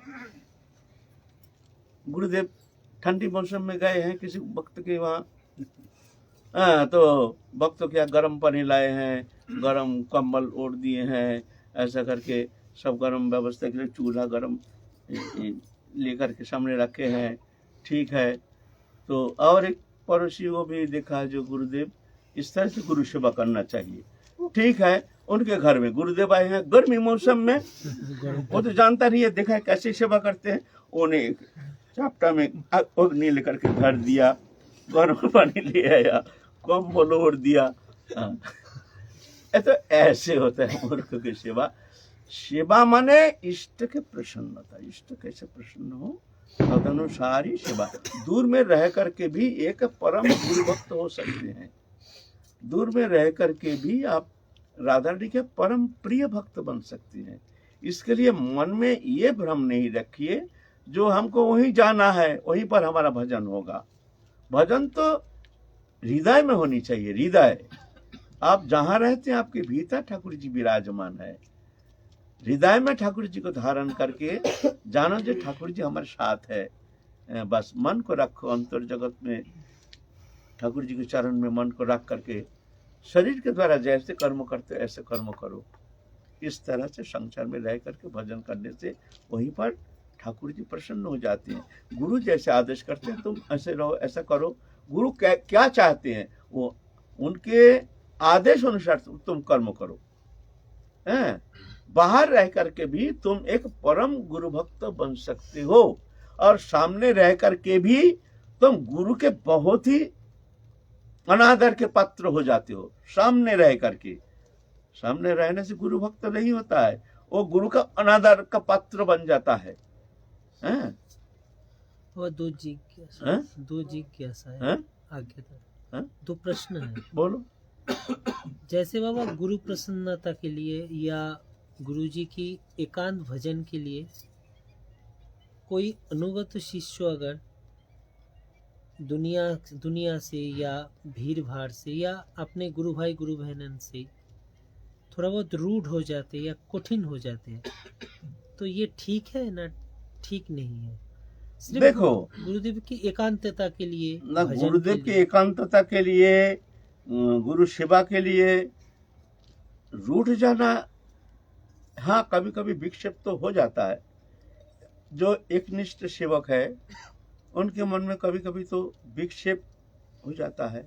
गुरुदेव ठंडी मौसम में गए हैं किसी भक्त के वहाँ। तो भक्त क्या गर्म पानी लाए हैं, गर्म कंबल ओढ़ दिए हैं, ऐसा करके सब गर्म व्यवस्था के लिए चूल्हा गर्म लेकर के सामने रखे हैं। ठीक है। तो और एक पड़ोसी वो भी देखा जो गुरुदेव इस तरह से गुरु सेवा करना चाहिए। ठीक है। उनके घर में गुरुदेव आए हैं गर्मी मौसम में, वो तो जानता नहीं है, देखा है कैसे सेवा करते हैं। उन्हें चापटा में अग्नि लेकर के धर दिया, गर्म पानी ले आया, कंबल ओढ़ दिया। तो ऐसे होता है मूर्ख की सेवा। सेवा माने इष्ट के प्रसन्नता। इष्ट कैसे प्रसन्न हो, तदनुसार ही सेवा। दूर में रह करके भी एक परम गुरु भक्त हो सकते हैं। दूर में रह करके भी आप राधा रानी के परम प्रिय भक्त बन सकते हैं। इसके लिए मन में ये भ्रम नहीं रखिए जो हमको वहीं जाना है, वहीं पर हमारा भजन होगा। भजन तो हृदय में होनी चाहिए। हृदय, आप जहां रहते हैं आपके भीतर ठाकुर जी विराजमान है। हृदय में ठाकुर जी को धारण करके जानो जो ठाकुर जी हमारे साथ है। बस मन को रखो अंतर जगत में, ठाकुर जी के चरण में मन को रख करके शरीर के द्वारा जैसे कर्म करते हो ऐसे कर्म करो। इस तरह से संसार में रह करके भजन करने से वहीं पर ठाकुर जी प्रसन्न हो जाते हैं। गुरु जैसे आदेश करते हैं तुम ऐसे रहो, ऐसा करो। गुरु क्या चाहते हैं, वो उनके आदेश अनुसार तुम कर्म करो। हैं, बाहर रह करके भी तुम एक परम गुरु भक्त बन सकते हो, और सामने रह करके भी तुम गुरु के बहुत ही अनादर के पात्र हो जाते हो। सामने रह करके, सामने रहने से गुरु भक्त नहीं होता है, वो गुरु का अनादर का पात्र बन जाता है। हैं? वो दो जिज्ञासा है आज्ञा। दो प्रश्न है, बोलो। जैसे बाबा गुरु प्रसन्नता के लिए या गुरु जी की एकांत भजन के लिए कोई अनुगत शिष्य अगर दुनिया से या भीड़ भाड़ से या अपने गुरु भाई गुरु बहनन से थोड़ा बहुत रूढ़ हो जाते या कठिन हो जाते हैं, तो ये ठीक है ना ठीक नहीं है? सिर्फ देखो, गुरुदेव की एकांतता के लिए, ना गुरुदेव की एकांतता के लिए, गुरु सेवा के लिए रूठ जाना, हाँ कभी कभी विक्षेप तो हो जाता है। जो एकनिष्ठ सेवक है उनके मन में कभी कभी तो विक्षेप हो जाता है,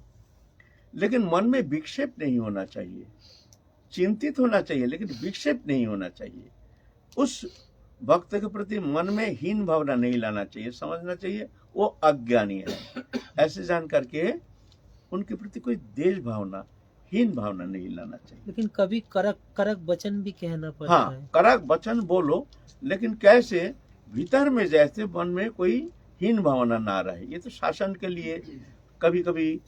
लेकिन मन में विक्षेप नहीं होना चाहिए। चिंतित होना चाहिए लेकिन विक्षेप नहीं होना चाहिए। उस भक्त के प्रति मन में हीन भावना नहीं लाना चाहिए। समझना चाहिए वो अज्ञानी है, ऐसे जान करके उनके प्रति कोई देश भावना, हीन भावना नहीं लाना चाहिए। लेकिन कभी करक वचन भी कहना पड़ता है। हाँ, करक वचन बोलो, लेकिन कैसे भीतर में जैसे मन में कोई हीन भावना ना रहे। ये तो शासन के लिए कभी कभी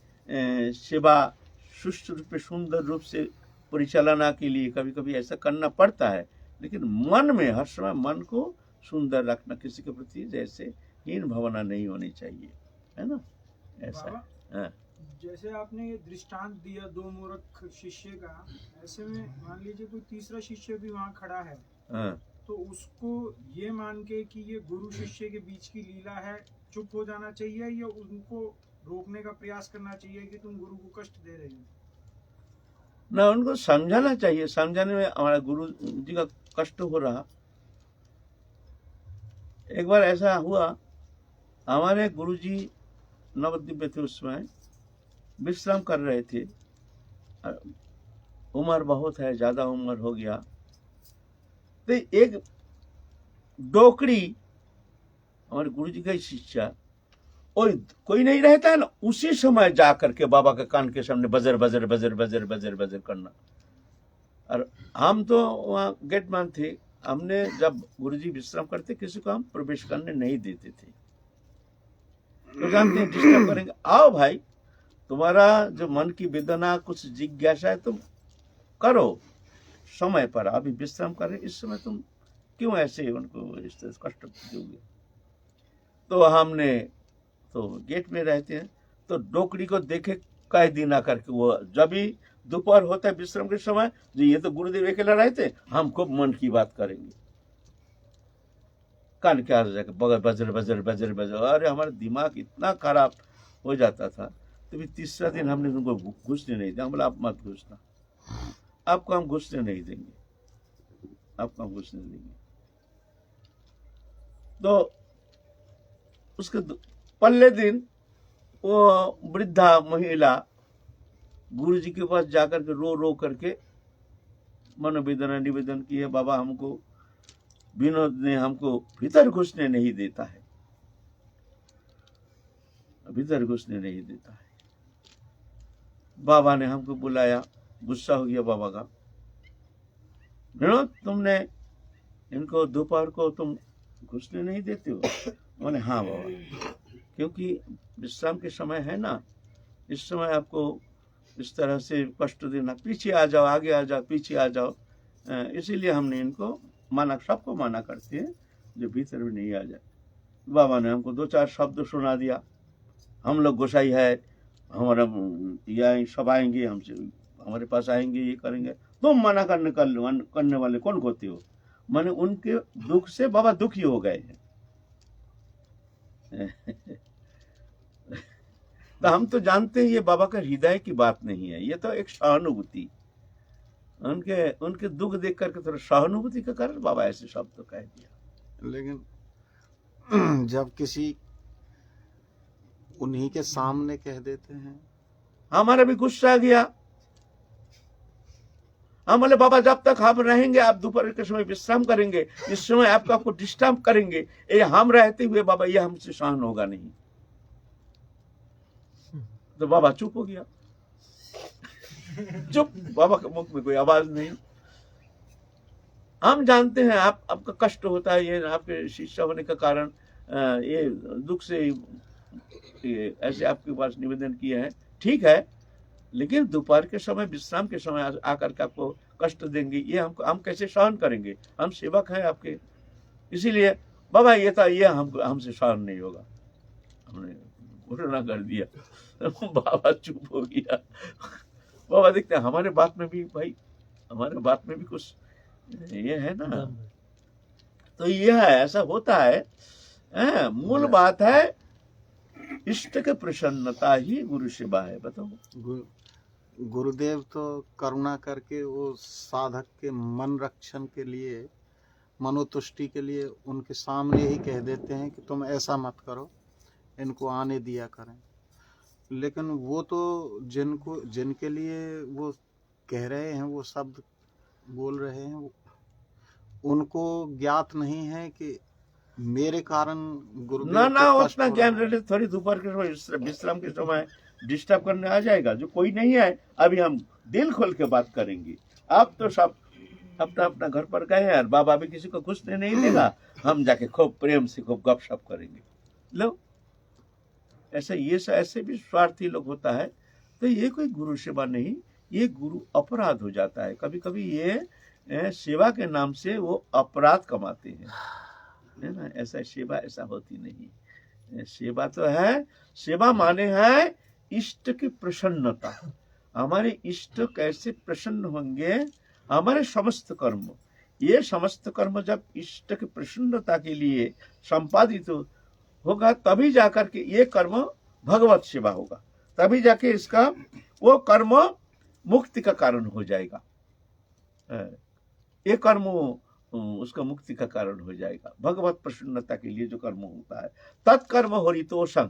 सेवा सुष्ठु रूप से, सुंदर रूप से परिचालना के लिए कभी कभी ऐसा करना पड़ता है, लेकिन मन में हर समय मन को सुंदर रखना, किसी के प्रति जैसे हीन भावना नहीं होनी चाहिए, है ना? ऐसा है। जैसे आपने ये दृष्टांत दिया दो मूर्ख शिष्य का, ऐसे में मान लीजिए कोई तीसरा शिष्य भी वहाँ खड़ा है, तो उसको ये मान के कि ये गुरु शिष्य के बीच की लीला है, चुप हो जाना चाहिए या उनको रोकने का प्रयास करना चाहिए कि तुम गुरु को कष्ट दे रहे हो? ना, उनको समझाना चाहिए। समझाने में हमारा गुरु जी का कष्ट हो रहा। एक बार ऐसा हुआ, हमारे गुरु जी नवद्वीप थे, उस समय विश्राम कर रहे थे। उम्र बहुत है, ज्यादा उम्र हो गया, तो एक डोकरी हमारे गुरु जी का शिष्या, और कोई नहीं रहता है ना, उसी समय जा करके बाबा के कान के सामने buzzer buzzer buzzer buzzer buzzer buzzer करना। और हम तो वहाँ गेटमैन थे, हमने जब गुरुजी विश्राम करते किसी को हम प्रवेश करने नहीं देते थे। तो जानते हैं डिस्टर्ब करेंगे, आओ भाई तुम्हारा जो मन की वेदना कुछ जिज्ञासा है तुम करो समय पर, अभी विश्राम कर रहे इस समय तुम क्यों ऐसे उनको इस तरह कष्ट दोगे? तो हमने तो गेट में रहते हैं, तो डोकरी को देखे कई दिन आकर के, वो जब भी दोपहर होता है विश्राम के समय, जो ये तो गुरुदेव अकेला रहते, हम खूब मन की बात करेंगे, कान के आगे जाकर बजर बजर बजर बजर। अरे हमारा दिमाग इतना खराब हो जाता था। तो भी तीसरा दिन हमने उनको घुसने नहीं दिया। हम बोला आप मत घुसना, आपको हम घुसने नहीं देंगे, आपको हम घुसने देंगे। तो उसके पहले दिन वो वृद्धा महिला गुरु जी के पास जाकर के रो करके मनोवेदना निवेदन की है, बाबा हमको विनोद ने हमको भीतर घुसने नहीं देता है, भीतर घुसने नहीं देता है। बाबा ने हमको बुलाया, गुस्सा हो गया बाबा का, विनोद तुमने इनको दोपहर को तुम घुसने नहीं देते हो? मैंने हाँ बाबा, क्योंकि विश्राम के समय है ना, इस समय आपको इस तरह से कष्ट देना, पीछे आ जाओ, आगे आ जाओ, पीछे आ जाओ, इसीलिए हमने इनको माना, सबको माना करते हैं जो भीतर में नहीं आ जाए। बाबा ने हमको दो चार शब्द सुना दिया, हम लोग गोसाई है, हमारा ये सब आएंगे हमसे, हमारे पास आएंगे, ये करेंगे। तुम मना करने वाले कौन होते हो? माने उनके दुख से बाबा दुखी हो गए हैं। तो हम तो जानते हैं ये बाबा का हृदय की बात नहीं है, ये तो एक सहानुभूति, उनके दुख देख करके थोड़ा सहानुभूति के कारण बाबा ऐसे शब्द तो कह दिया। लेकिन जब किसी उन्हीं के सामने कह देते हैं, हमारा भी गुस्सा आ गया। हम बोले बाबा जब तक हम रहेंगे आप दोपहर के समय विश्राम करेंगे, इस समय आपको डिस्टर्ब करेंगे, ये हम रहते हुए बाबा ये हमसे सहन होगा नहीं। तो बाबा चुप हो गया, चुप, बाबा के मुख में कोई आवाज नहीं। हम जानते हैं आपका कष्ट होता है, ये आपके शिष्य होने का कारण ये दुख से ये ऐसे आपके पास निवेदन किया है, ठीक है, लेकिन दोपहर के समय विश्राम के समय आकर के आपको कष्ट देंगे, ये हम कैसे सहन करेंगे? हम सेवक हैं आपके, इसीलिए बाबा ये हमसे सहन नहीं होगा। हमने घोषणा कर दिया। बाबा चुप हो गया। बाबा देखते हैं हमारे बात में भी भाई, हमारे बात में भी कुछ ये है ना, तो ये है, ऐसा होता है। मूल बात है इष्ट के प्रसन्नता ही गुरु सेवा है। बताओ, गुरुदेव तो करुणा करके वो साधक के मन रक्षण के लिए, मनोतुष्टि के लिए उनके सामने ही कह देते हैं कि तुम ऐसा मत करो, इनको आने दिया करें। लेकिन वो तो जिनके लिए वो कह रहे हैं, वो शब्द बोल रहे हैं, उनको ज्ञात नहीं है कि मेरे कारण गुरुदेव ना को कष्ट उतना हो ज्ञान रहा है। रहे, थोड़ी दोपहर के समय विश्राम के समय डिस्टर्ब करने आ जाएगा। जो कोई नहीं है, अभी हम दिल खोल के बात करेंगे। आप तो सब अपना अपना घर पर गए हैं, और बाबा भी किसी को घुसने नहीं देगा, हम जाके खूब प्रेम से खूब गपशप करेंगे। लो, ऐसे भी स्वार्थी लोग होता है। तो ये कोई गुरु सेवा नहीं, ये गुरु अपराध हो जाता है। कभी कभी ये सेवा के नाम से वो अपराध कमाते हैं, है ना। ऐसा सेवा ऐसा होती नहीं। सेवा तो है, सेवा माने है इष्ट की प्रसन्नता। हमारे इष्ट कैसे प्रसन्न होंगे? हमारे समस्त कर्म, ये समस्त कर्म जब इष्ट की प्रसन्नता के लिए संपादित होगा, तभी जाकर के ये कर्म भगवत सेवा होगा, तभी जाके इसका वो कर्म मुक्ति का कारण हो जाएगा। ये कर्म उसका मुक्ति का कारण हो जाएगा। भगवत प्रसन्नता के लिए जो कर्म होता है, तत्कर्म हरितोषं।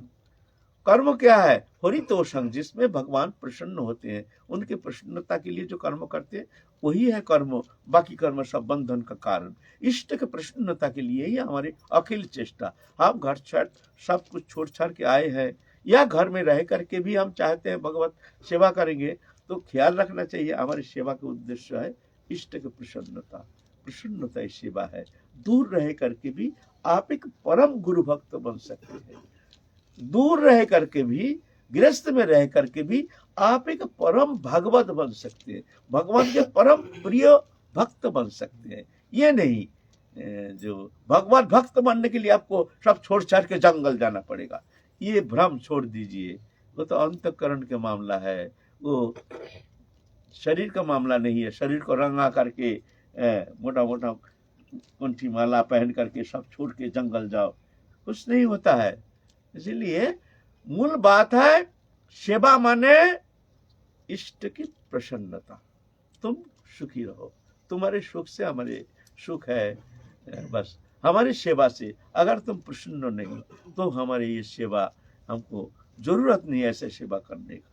कर्म क्या है? हरितोषं, जिसमें भगवान प्रसन्न होते हैं, उनके प्रसन्नता के लिए जो कर्म करते हैं वही है कर्म। बाकी कर्म सब बंधन का कारण। इष्ट के प्रसन्नता के लिए ही हमारी अखिल चेष्टा। हम घर छठ सब कुछ छोड़ छाड़ के आए हैं, या घर में रह करके भी हम चाहते हैं भगवत सेवा करेंगे, तो ख्याल रखना चाहिए हमारी सेवा का उद्देश्य है इष्ट की प्रसन्नता। प्रसन्नता सेवा है। दूर रह करके भी आप एक परम गुरु भक्त बन सकते हैं। दूर रह करके भी, गृहस्थ में रह करके भी आप एक परम भागवत बन सकते हैं, भगवान के परम प्रिय भक्त बन सकते हैं। ये नहीं जो भगवान भक्त बनने के लिए आपको सब छोड़ छाड़ के जंगल जाना पड़ेगा, ये भ्रम छोड़ दीजिए। वो तो अंतःकरण के मामला है, वो शरीर का मामला नहीं है। शरीर को रंगा करके मोटा मोटा कंठी माला पहन करके सब छोड़ के जंगल जाओ, कुछ नहीं होता है। इसीलिए मूल बात है सेवा माने इष्ट की प्रसन्नता। तुम सुखी रहो, तुम्हारे सुख से हमारे सुख है। बस हमारी सेवा से अगर तुम प्रसन्न नहीं, तो हमारी ये सेवा, हमको जरूरत नहीं ऐसे सेवा करने का।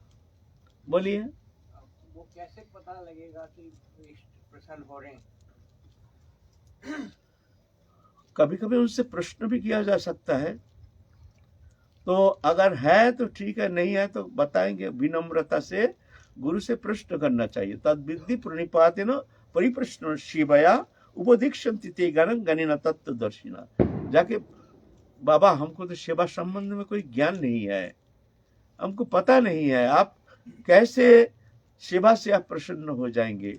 बोलिए, वो कैसे पता लगेगा कि इष्ट प्रसन्न हो रहे हैं? कभी कभी उनसे प्रश्न भी किया जा सकता है। तो अगर है तो ठीक है, नहीं है तो बताएंगे। विनम्रता से गुरु से प्रश्न करना चाहिए। तद विद्धि प्रणिपातेन परिप्रश्न शिवया उपदीक्षन्ति ते गणं गणेन तत्त्वदर्शिना। जाके बाबा हमको तो सेवा संबंध में कोई ज्ञान नहीं है, हमको पता नहीं है, आप कैसे सेवा से आप प्रसन्न हो जाएंगे।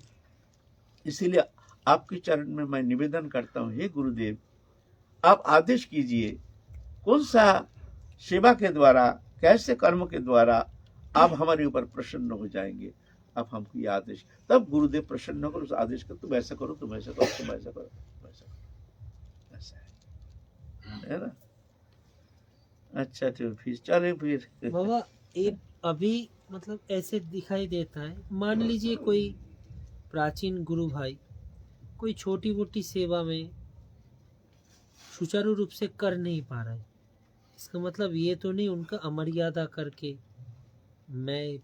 इसीलिए आपके चरण में मैं निवेदन करता हूँ, हे गुरुदेव आप आदेश कीजिए, कौन सा सेवा के द्वारा, कैसे कर्म के द्वारा आप हमारे ऊपर प्रसन्न हो जाएंगे, आप हमको ये आदेश, तब गुरुदेव प्रसन्न होकर उस आदेश कर, तुम ऐसा करो, तुम ऐसा करो, तुम ऐसा करो, तुम ऐसा करो, ऐसा है ना। अच्छा तो फिर चले फिर बाबा ये अभी मतलब ऐसे दिखाई देता है, मान लीजिए कोई प्राचीन गुरु भाई कोई छोटी मोटी सेवा में सुचारू रूप से कर नहीं पा रहा है, इसका मतलब ये तो नहीं उनका अमर्यादा करके मैं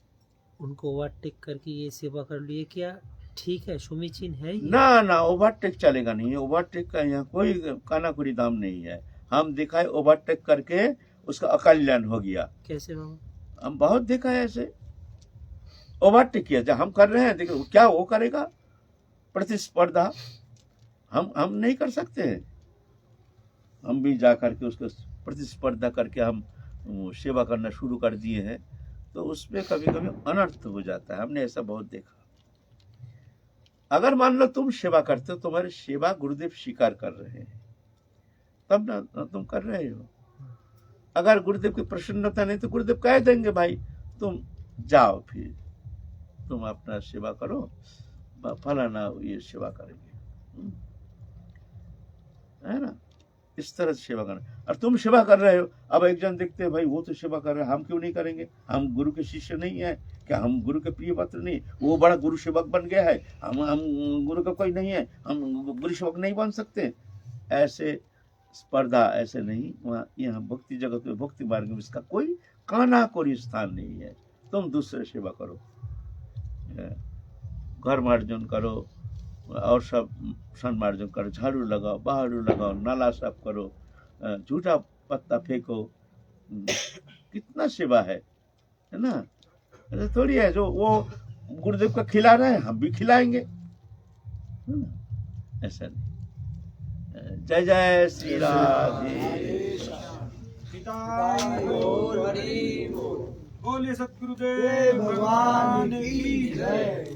उनको ओवरटेक करके ये सेवा कर लिए, क्या ठीक है, सुमीचीन है ये? ना ना, ओवरटेक चलेगा नहीं, ओवरटेक का यहाँ कोई कानाकुरी दाम नहीं है। हम दिखाए ओवरटेक करके उसका अकल्याण हो गया, कैसे बाबा? हम बहुत देखा है ऐसे ओवरटेक किया, जब हम कर रहे हैं देखो क्या वो करेगा, प्रतिस्पर्धा हम नहीं कर सकते हैं। हम भी जा करके उसको प्रतिस्पर्धा करके हम सेवा करना शुरू कर दिए हैं, तो उसमें कभी कभी अनर्थ हो जाता है, हमने ऐसा बहुत देखा। अगर मान लो तुम सेवा करते हो, तुम्हारी सेवा गुरुदेव स्वीकार कर रहे हैं, तब ना तुम कर रहे हो। अगर गुरुदेव की प्रसन्नता नहीं तो गुरुदेव कह देंगे भाई तुम जाओ, फिर तुम अपना सेवा करो, फलाना ये सेवा करेंगे, है ना। इस तरह से सेवा करना, और तुम सेवा कर रहे हो, अब एक जन देखते हैं भाई वो तो सेवा कर रहे हैं, हम क्यों नहीं करेंगे, हम गुरु के शिष्य नहीं है क्या, हम गुरु के प्रिय पात्र नहीं, वो बड़ा गुरु सेवक बन गया है, हम गुरु का कोई नहीं है, हम गुरु सेवक नहीं बन सकते। ऐसे स्पर्धा ऐसे नहीं, वहाँ यहाँ भक्ति जगत में भक्ति मार्ग में इसका कोई काना कोई स्थान नहीं है। तुम दूसरे सेवा करो, घर मार्जन करो और सब सन्मार्जन करो, झाड़ू लगाओ, बहारू लगाओ, नाला साफ करो, झूठा पत्ता फेंको, कितना सेवा है ना। ऐसा थोड़ी है जो वो गुरुदेव का खिला रहे हैं हम भी खिलाएंगे, ऐसा नहीं। जय जय श्री राधे। बोलिए सतगुरुदेव भगवान की जय।